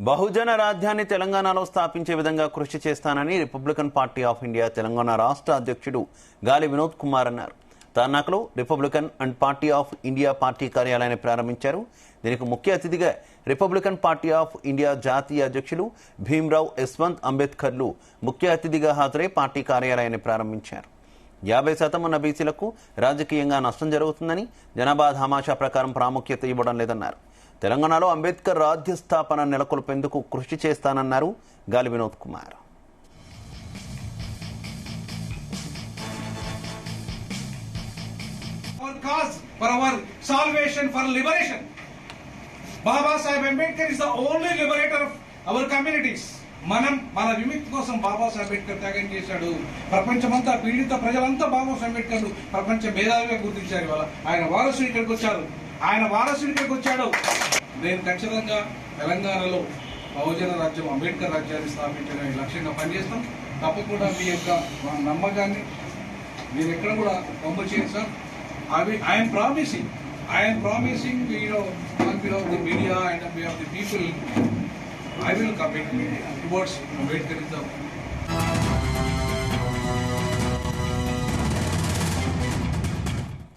బహుజన రాజ్యాన్ని తెలంగాణలో స్థాపించే విధంగా కృషి చేస్తానని Republican party of India Telangana రాష్ట్ర అధ్యక్షుడు గాలి వినోద్ కుమార్ అన్నారు. తార్నాకలో Republican and party of India party కార్యాలయాన్ని ప్రారంభించారు. దీనికి ముఖ్య అతిథిగా రిపబ్లికన్ పార్టీ ఆఫ్ ఇండియా జాతీయ అధ్యక్షులు భీమ్రావ్ యశ్వంత్ అంబేద్కర్లు ముఖ్య అతిథిగా హాజరై పార్టీ కార్యాలయాన్ని ప్రారంభించారు. 50% ఉన్న బీసీలకు రాజకీయంగా నష్టం జరుగుతుందని, జనాభా ధామాషా ప్రకారం ప్రాముఖ్యత ఇవ్వడం లేదన్నారు. తెలంగాణలో అంబేద్కర్ రాజ్య స్థాపన నెలకొల్పేందుకు కృషి చేస్తానన్నారు గాలి Vinod Kumar. Our cause for our salvation, for liberation. Baba Saheb Ambedkar is the only liberator of our communities. మన విముక్తి కోసం బాబాసాహెబ్ అంబేద్కర్ త్యాగం చేశాడు. ప్రపంచమంతా పీడిత ప్రజలంతా బాబాసాహెబ్ అంబేద్కర్ ప్రపంచ భేదాలుగా గుర్తించారు. ఇవాళ ఆయన వారసుడు ఇక్కడికి వచ్చాడు. నేను ఖచ్చితంగా తెలంగాణలో బహుజన రాజ్యం, అంబేద్కర్ రాజ్యాన్ని స్థాపించడం లక్ష్యంగా పనిచేస్తాం. తప్పకుండా మీ యొక్క నమ్మకాన్ని మీరు ఎక్కడ కూడా పంపు చేయండి sir. I am promising, on behalf of the media and on behalf of the people, I will commit towards Ambedkar